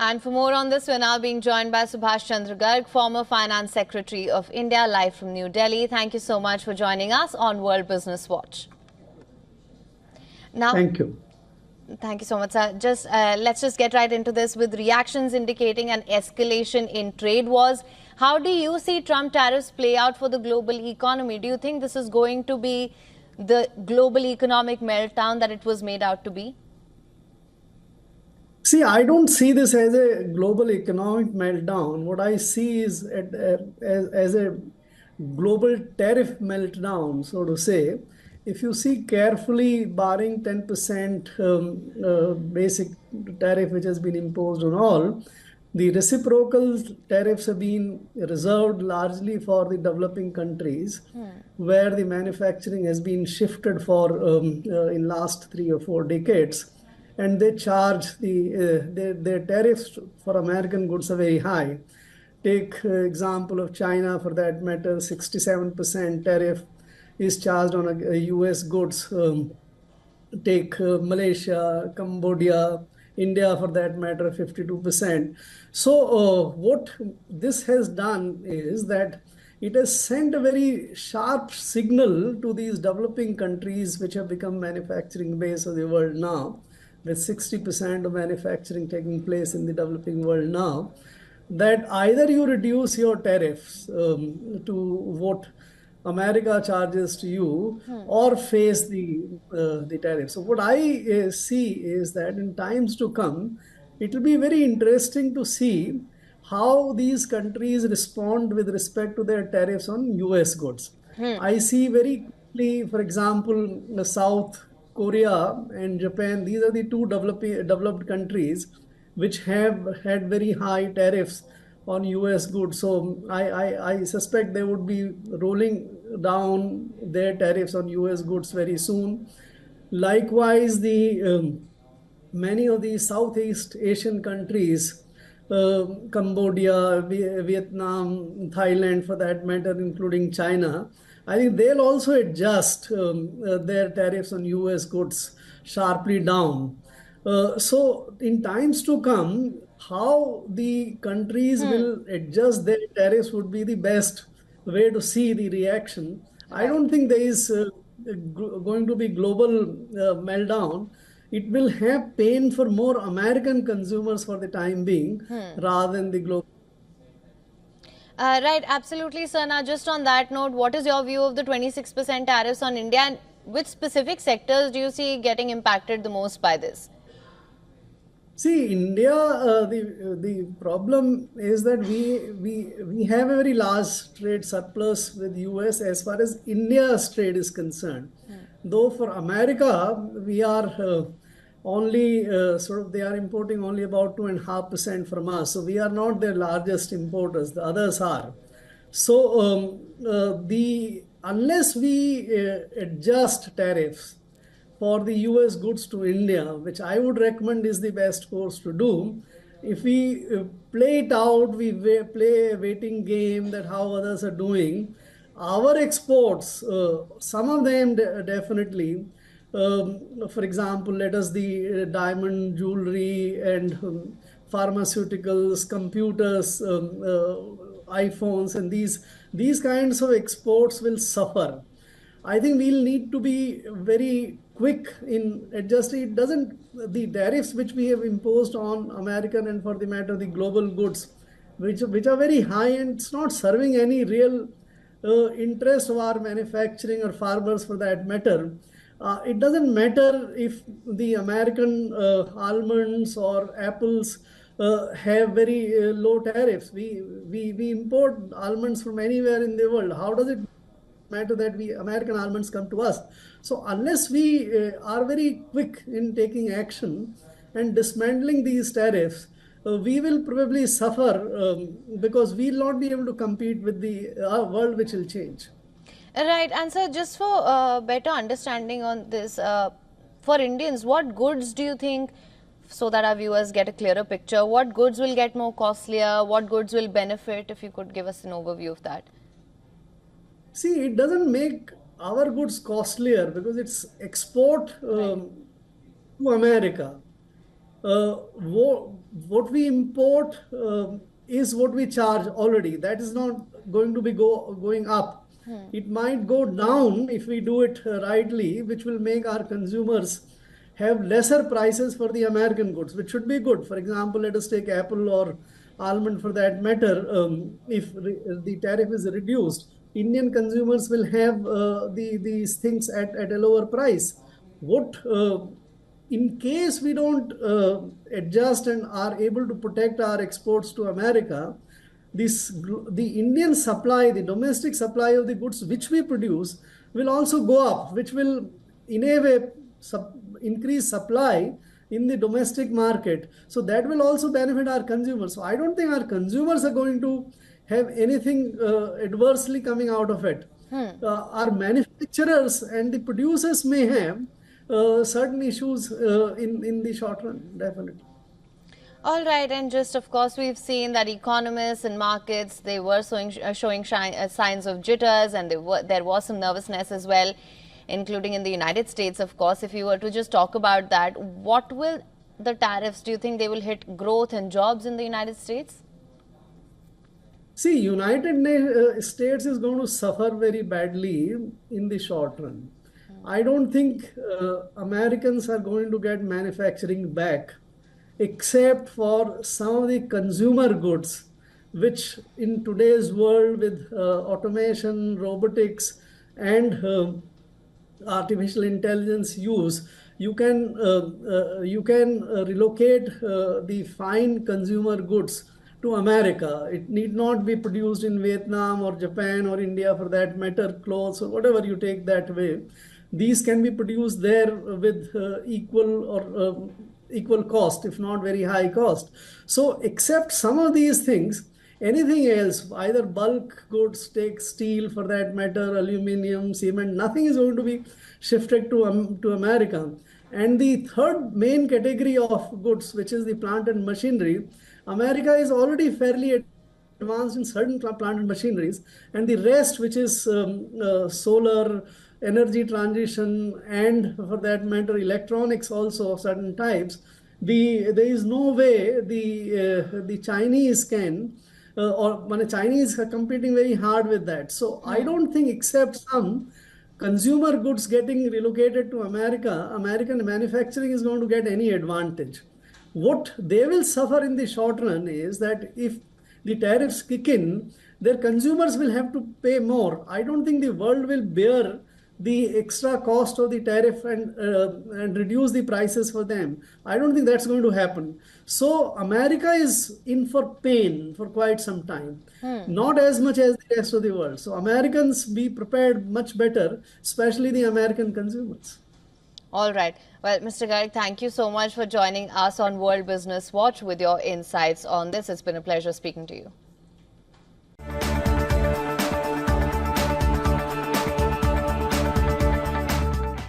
And for more on this, we're now being joined by Subhash Chandra Garg, former Finance Secretary of India, live from New Delhi. Thank you so much for joining us on World Business Watch. Now, thank you. Thank you so much, sir. Let's just get right into this with reactions indicating an escalation in trade wars. How do you see Trump tariffs play out for the global economy? Do you think this is going to be the global economic meltdown that it was made out to be? See, I don't see this as a global economic meltdown. What I see is as a global tariff meltdown, so to say. If you see carefully, barring 10% basic tariff which has been imposed on all, the reciprocal tariffs have been reserved largely for the developing countries, where the manufacturing has been shifted for in last 3 or 4 decades, and they charge their tariffs for American goods are very high. Take example of China, for that matter, 67% tariff is charged on US goods. Take Malaysia, Cambodia, India, for that matter, 52%. So what this has done is that it has sent a very sharp signal to these developing countries which have become manufacturing base of the world now, with 60% of manufacturing taking place in the developing world now, that either you reduce your tariffs to what America charges to you, or face the tariffs. So what I see is that in times to come, it will be very interesting to see how these countries respond with respect to their tariffs on US goods. I see very quickly, for example, South Korea and Japan, these are the two developed countries which have had very high tariffs on US goods. So I suspect they would be rolling down their tariffs on US goods very soon. Likewise, many of the Southeast Asian countries, Cambodia, Vietnam, Thailand, for that matter, including China, I think they'll also adjust their tariffs on US goods sharply down. So in times to come, how the countries will adjust their tariffs would be the best way to see the reaction. I don't think there is going to be global meltdown. It will have pain for more American consumers for the time being, rather than the global. Right, absolutely, sir. Now, just on that note, what is your view of the 26% tariffs on India, and which specific sectors do you see getting impacted the most by this? See, India, the problem is that we have a very large trade surplus with US as far as India's trade is concerned. Though for America, we are only they are importing only about 2.5% from us. So we are not their largest importers. The others are. So unless we adjust tariffs for the US goods to India, which I would recommend is the best course to do. If we play it out, we play a waiting game that how others are doing, our exports, some of them definitely, for example, let us the diamond jewelry and pharmaceuticals, computers, iPhones, and these kinds of exports will suffer. I think we'll need to be very quick in adjusting. It doesn't, the tariffs which we have imposed on American and for the matter the global goods, which are very high, and it's not serving any real interest of our manufacturing or farmers for that matter. It doesn't matter if the American almonds or apples have very low tariffs. We import almonds from anywhere in the world. How does it matter that American almonds come to us? So unless we are very quick in taking action and dismantling these tariffs, we will probably suffer because we will not be able to compete with the world, which will change. Right, and sir, just for better understanding on this, for Indians, what goods do you think, so that our viewers get a clearer picture, what goods will get more costlier, what goods will benefit, if you could give us an overview of that? See, it doesn't make our goods costlier because it's export to America. what we import is what we charge already. That is not going to be going up. It might go down if we do it rightly, which will make our consumers have lesser prices for the American goods, which should be good. For example, let us take Apple or almond for that matter. If the tariff is reduced, Indian consumers will have these things at a lower price. What in case we don't adjust and are able to protect our exports to America, the Indian supply, the domestic supply of the goods which we produce will also go up, which will in a way increase supply in the domestic market. So that will also benefit our consumers. So I don't think our consumers are going to have anything adversely coming out of it. Our manufacturers and the producers may have certain issues in the short run, definitely. All right, and just of course, we've seen that economists and markets, they were showing signs of jitters, and there was some nervousness as well, including in the United States, of course. If you were to just talk about that, what will the tariffs, do you think they will hit growth and jobs in the United States? See, States is going to suffer very badly in the short run. I don't think Americans are going to get manufacturing back, except for some of the consumer goods, which in today's world with automation, robotics, and artificial intelligence use, you can relocate the fine consumer goods to America. It need not be produced in Vietnam or Japan or India for that matter, clothes or whatever you take that way. These can be produced there with equal or equal cost, if not very high cost. So, except some of these things, anything else, either bulk goods, take steel for that matter, aluminum, cement, nothing is going to be shifted to America. And the third main category of goods, which is the plant and machinery, America is already fairly advanced in certain plant and machineries, and the rest, which is solar, energy transition, and for that matter, electronics also of certain types, there is no way the Chinese can or when the Chinese are competing very hard with that. So I don't think, except some consumer goods getting relocated to America, American manufacturing is going to get any advantage. What they will suffer in the short run is that if the tariffs kick in, their consumers will have to pay more. I don't think the world will bear the extra cost of the tariff and reduce the prices for them. I don't think that's going to happen. So America is in for pain for quite some time, not as much as the rest of the world. So Americans be prepared much better, especially the American consumers. All right. Well, Mr. Garg, thank you so much for joining us on World Business Watch with your insights on this. It's been a pleasure speaking to you.